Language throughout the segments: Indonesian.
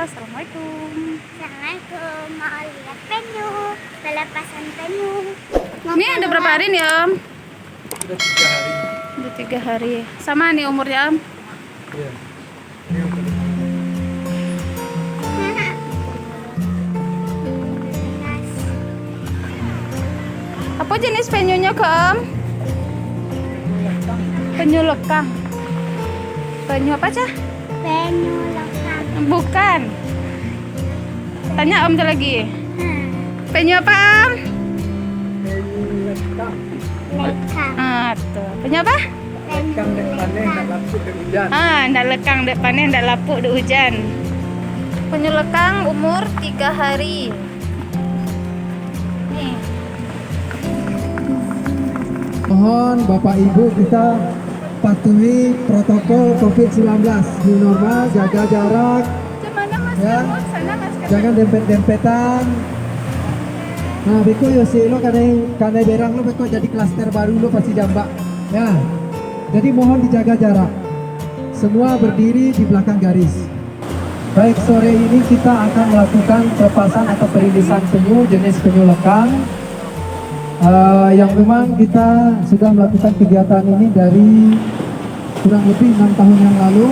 Assalamualaikum. Assalamualaikum, mau lihat penyu, pelepasan penyu. Ini ada berapa hari nih Om? Udah 3 hari. Udah 3 hari. Sama nih umurnya Om? Iya. Ini umur. Apa jenis penyunya ke Om? Penyu lekang. Penyu apa cah? Penyu lekang. Bukan. Tanya Om lagi. Penyu apa Om? Lekang. Tuh. Penyu apa? Lekang dek panen nak lapuk dek hujan. Ndak lekang, dek panen, ndak lapuk, dek hujan. Penyu lekang umur 3 hari. Nih. Mohon Bapak Ibu kita patuhi protokol COVID-19, new normal, jaga jarak, Mana Mas? Ya. Sana Mas. jangan dempet-dempetan. Nah, beko yo si lo kane berang lo beko jadi klaster baru lo pasti jambak. Ya. Jadi mohon dijaga jarak. Semua berdiri di belakang garis. Baik, sore ini kita akan melakukan pelepasan atau perilisan penyu jenis penyu lekang. Yang memang kita sudah melakukan kegiatan ini dari kurang lebih 6 tahun yang lalu.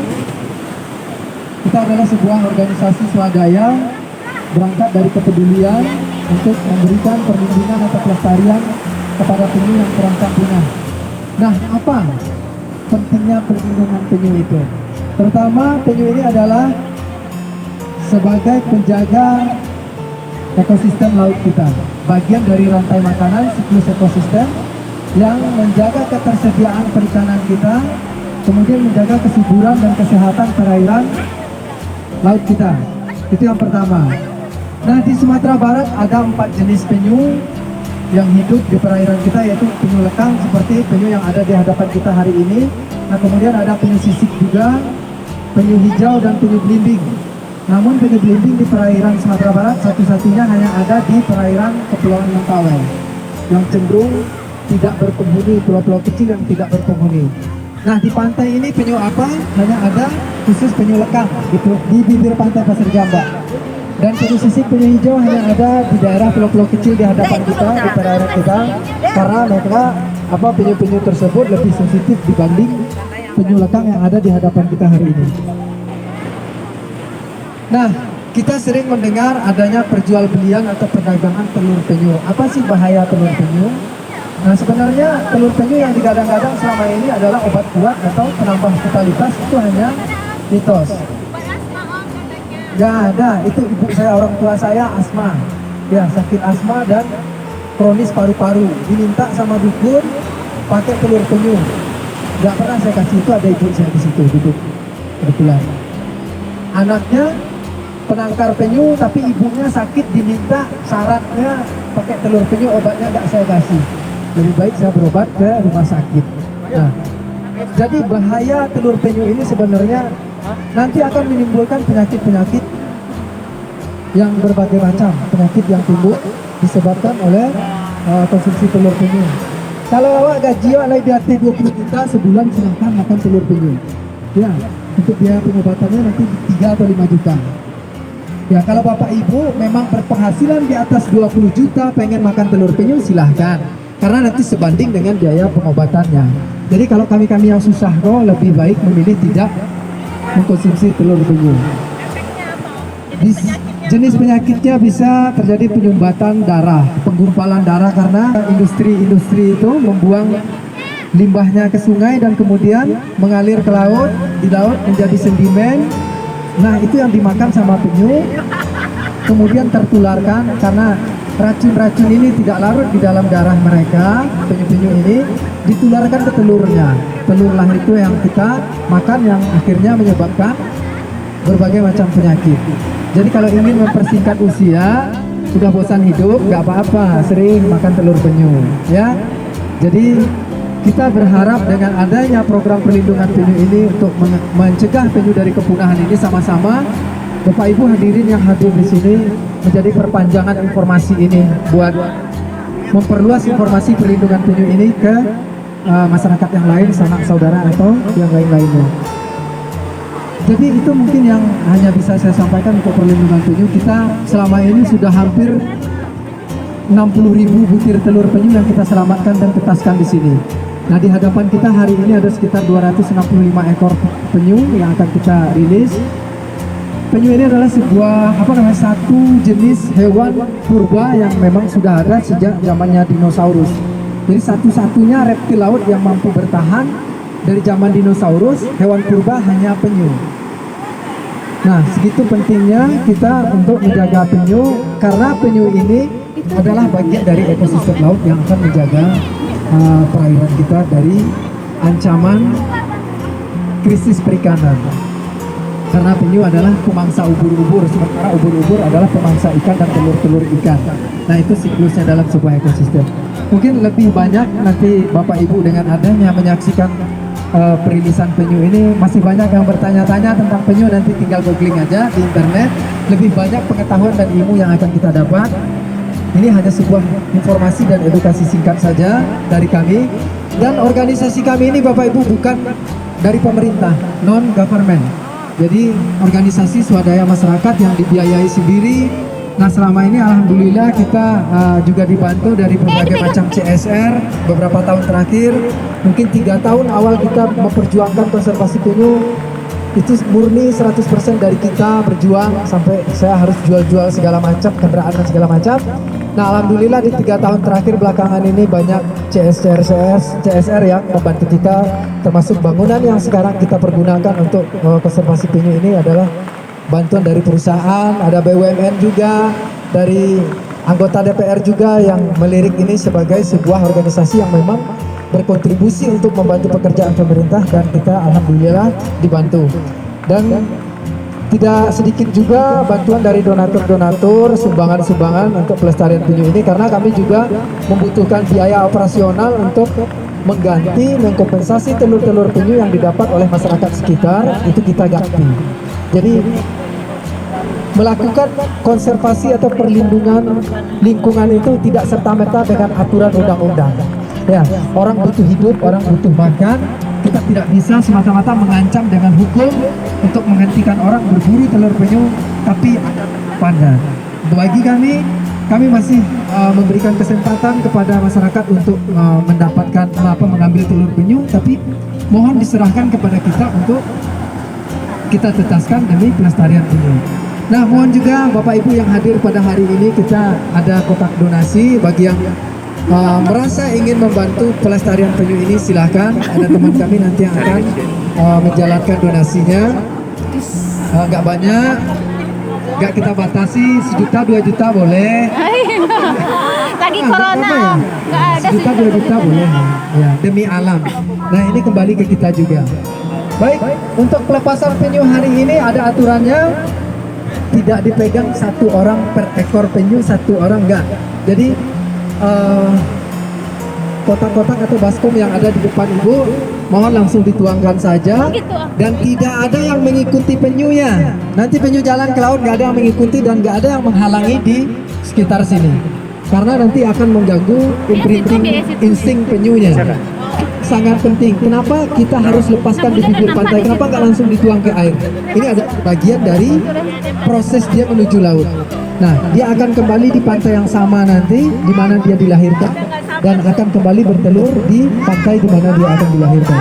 Kita adalah sebuah organisasi swadaya berangkat dari kepedulian untuk memberikan perlindungan atau pelestarian kepada penyu yang terancam punah. Nah, apa pentingnya perlindungan penyu itu? Pertama, penyu ini adalah sebagai penjaga ekosistem laut kita, bagian dari rantai makanan siklus ekosistem yang menjaga ketersediaan perikanan kita, kemudian menjaga kesuburan dan kesehatan perairan laut kita. Itu yang pertama. Nah, di Sumatera Barat ada 4 jenis penyu yang hidup di perairan kita, yaitu penyu lekang seperti penyu yang ada di hadapan kita hari ini. Nah, kemudian ada penyu sisik juga, penyu hijau dan penyu belimbing. Namun penyu belimbing di perairan Sumatera Barat satu-satunya hanya ada di perairan Kepulauan Mentawai yang cenderung tidak berpenghuni, pulau-pulau kecil yang tidak berpenghuni. Nah, di pantai ini penyu apa? Hanya ada khusus penyu lekang di bibir pantai Pasir Jamba. Dan penyu sisik, penyu hijau hanya ada di daerah pulau-pulau kecil di hadapan kita, di perairan kita, karena mereka penyu-penyu tersebut lebih sensitif dibanding penyu lekang yang ada di hadapan kita hari ini. Nah, kita sering mendengar adanya perjualbelian atau perdagangan telur penyu. Apa sih bahaya telur penyu? Nah, sebenarnya telur penyu yang digadang-gadang selama ini adalah obat kuat atau penambah vitalitas, itu hanya mitos. Gak ada, itu ibu saya, orang tua saya asma. Ya, sakit asma dan kronis paru-paru. Diminta sama dukun pakai telur penyu. Gak pernah saya kasih, itu ada ibu saya di situ duduk kebetulan. Anaknya penangkar penyu tapi ibunya sakit, diminta syaratnya pakai telur penyu, obatnya nggak saya kasih. Lebih baik saya berobat ke rumah sakit. Nah, jadi bahaya telur penyu ini sebenarnya nanti akan menimbulkan penyakit-penyakit yang berbagai macam, penyakit yang timbul disebabkan oleh konsumsi telur penyu. Kalau awak gaji awak di atas 20 juta sebulan, silahkan makan telur penyu. Ya, untuk biaya pengobatannya nanti 3 atau 5 juta. Ya, kalau Bapak Ibu memang berpenghasilan di atas 20 juta pengen makan telur penyu, silahkan. Karena nanti sebanding dengan biaya pengobatannya. Jadi kalau kami-kami yang susah kok lebih baik memilih tidak mengkonsumsi telur penyu. Jenis penyakitnya bisa terjadi penyumbatan darah, penggumpalan darah karena industri-industri itu membuang limbahnya ke sungai dan kemudian mengalir ke laut, di laut menjadi sedimen. Nah, itu yang dimakan sama penyu, kemudian tertularkan karena racun-racun ini tidak larut di dalam darah mereka. Penyu-penyu ini ditularkan ke telurnya. Telurlah itu yang kita makan, yang akhirnya menyebabkan berbagai macam penyakit. Jadi kalau ingin mempersingkat usia, sudah bosan hidup, nggak apa-apa, sering makan telur penyu, ya. Jadi kita berharap dengan adanya program perlindungan penyu ini untuk mencegah penyu dari kepunahan ini, sama-sama Bapak Ibu hadirin yang hadir di sini menjadi perpanjangan informasi ini buat memperluas informasi perlindungan penyu ini ke masyarakat yang lain, sanak saudara atau yang lain-lainnya. Jadi itu mungkin yang hanya bisa saya sampaikan untuk perlindungan penyu. Kita selama ini sudah hampir 60.000 butir telur penyu yang kita selamatkan dan tetaskan di sini. Nah, di hadapan kita hari ini ada sekitar 265 ekor penyu yang akan kita rilis. Penyu ini adalah satu jenis hewan purba yang memang sudah ada sejak zamannya dinosaurus. Jadi satu-satunya reptil laut yang mampu bertahan dari zaman dinosaurus, hewan purba hanya penyu. Nah, segitu pentingnya kita untuk menjaga penyu, karena penyu ini adalah bagian dari ekosistem laut yang akan menjaga perairan kita dari ancaman krisis perikanan. Karena penyu adalah pemangsa ubur-ubur, sementara ubur-ubur adalah pemangsa ikan dan telur-telur ikan. Nah, itu siklusnya dalam sebuah ekosistem. Mungkin lebih banyak nanti Bapak Ibu dengan adanya menyaksikan perilisan penyu ini, masih banyak yang bertanya-tanya tentang penyu, nanti tinggal googling aja di internet. Lebih banyak pengetahuan dan ilmu yang akan kita dapat. Ini hanya sebuah informasi dan edukasi singkat saja dari kami. Dan organisasi kami ini Bapak Ibu bukan dari pemerintah, non-government. Jadi organisasi swadaya masyarakat yang dibiayai sendiri. Nah, selama ini alhamdulillah kita juga dibantu dari berbagai macam CSR beberapa tahun terakhir. Mungkin 3 tahun awal kita memperjuangkan konservasi penyu, itu murni 100% dari kita berjuang, sampai saya harus jual-jual segala macam, kendaraan dan segala macam. Nah, alhamdulillah di 3 tahun terakhir belakangan ini banyak CSR yang membantu kita, termasuk bangunan yang sekarang kita pergunakan untuk konservasi penyu ini adalah bantuan dari perusahaan, ada BUMN juga, dari anggota DPR juga yang melirik ini sebagai sebuah organisasi yang memang berkontribusi untuk membantu pekerjaan pemerintah, dan kita alhamdulillah dibantu. Dan tidak sedikit juga bantuan dari donatur-donatur, sumbangan-sumbangan untuk pelestarian penyu ini, karena kami juga membutuhkan biaya operasional untuk mengganti, mengkompensasi telur-telur penyu yang didapat oleh masyarakat sekitar, itu kita ganti. Jadi melakukan konservasi atau perlindungan lingkungan itu tidak serta-merta dengan aturan undang-undang. Ya, orang butuh hidup, orang butuh makan. Kita tidak bisa semata-mata mengancam dengan hukum untuk menghentikan orang berburu telur penyu, tapi pandang. Bagi kami masih memberikan kesempatan kepada masyarakat untuk mendapatkan mengambil telur penyu, tapi mohon diserahkan kepada kita untuk kita tetaskan demi pelestarian penyu. Nah, mohon juga Bapak Ibu yang hadir pada hari ini, kita ada kotak donasi bagi yang merasa ingin membantu pelestarian penyu ini. Silahkan, ada teman kami nanti yang akan menjalankan donasinya. Nggak banyak, nggak kita batasi, 1 juta 2 juta boleh. Lagi corona, ya? nggak ada 1 juta 2 juta boleh, ya, demi alam. Nah, ini kembali ke kita juga. Baik, untuk pelepasan penyu hari ini ada aturannya, tidak dipegang 1 orang per ekor penyu, 1 orang enggak. Jadi kotak-kotak atau baskom yang ada di depan Ibu mohon langsung dituangkan saja, dan tidak ada yang mengikuti penyunya. Nanti penyu jalan ke laut, nggak ada yang mengikuti dan nggak ada yang menghalangi di sekitar sini, karena nanti akan mengganggu imprinting insting penyunya. Sangat penting. Kenapa kita harus lepaskan di bibir pantai? Kenapa nggak langsung dituang ke air? Ini ada bagian dari proses dia menuju laut. Nah, dia akan kembali di pantai yang sama nanti di mana dia dilahirkan, dan akan kembali bertelur di pantai di mana dia akan dilahirkan.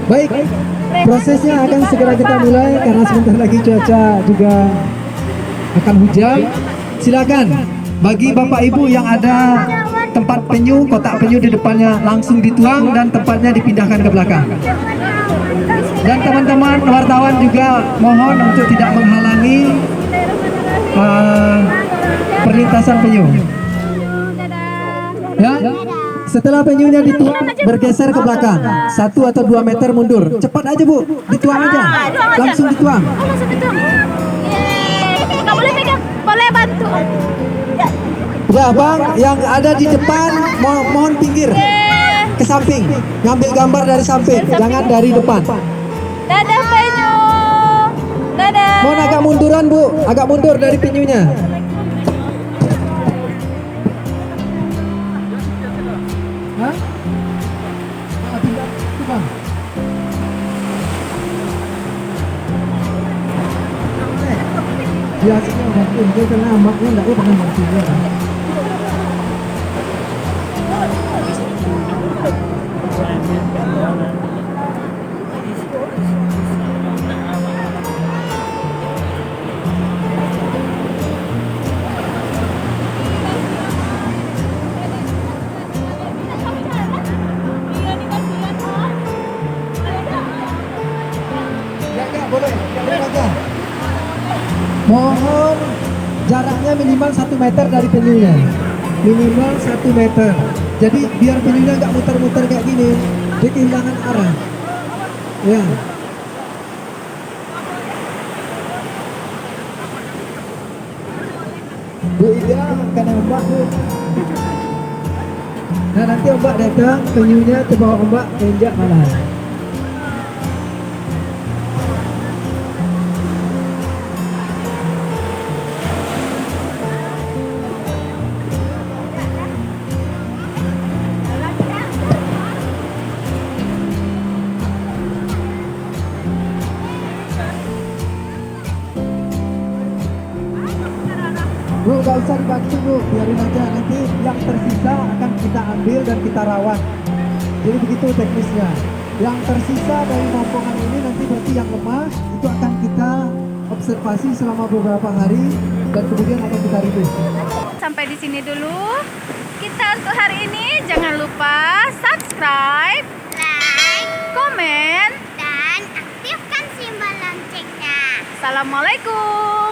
Baik, prosesnya akan segera kita mulai karena sebentar lagi cuaca juga akan hujan. Silakan bagi Bapak Ibu yang ada tempat penyu, kotak penyu di depannya langsung dituang dan tempatnya dipindahkan ke belakang. Dan teman-teman wartawan juga mohon untuk tidak menghalangi perlintasan penyu. Ya, setelah penyunya dituang bergeser ke belakang 1 atau 2 meter mundur. Cepat aja Bu, dituang aja, langsung dituang. langsung dituang. Yeay, nggak boleh pegang, boleh bantu. Ya Bang, yang ada di depan mohon pinggir ke samping, ngambil gambar dari samping, jangan dari depan. Dadah penyu, dadah. Mohon agak munduran Bu, agak mundur dari penyunya. Hah? Bang. biasanya bantuin dia karena maknya nggak pernah bantuin dia kan. Ya, boleh aja. Mohon jaraknya minimal 1 meter dari penyunya. Minimal 1 meter. Jadi biar penyunya nggak muter-muter kayak gini, dia kehilangan arah. Ya. Bu Ida akan ombak bu. Nah nanti ombak datang, penyunya terbawa ombak, injak malah. Bu, gak usah dibantu bu, biarin aja, nanti yang tersisa akan kita ambil dan kita rawat. Jadi begitu teknisnya. Yang tersisa dari rombongan ini nanti berarti yang lemah itu akan kita observasi selama beberapa hari dan kemudian akan kita rilis. Sampai di sini dulu kita untuk hari ini. Jangan lupa subscribe, Like komen. dan aktifkan simbol loncengnya. Assalamualaikum.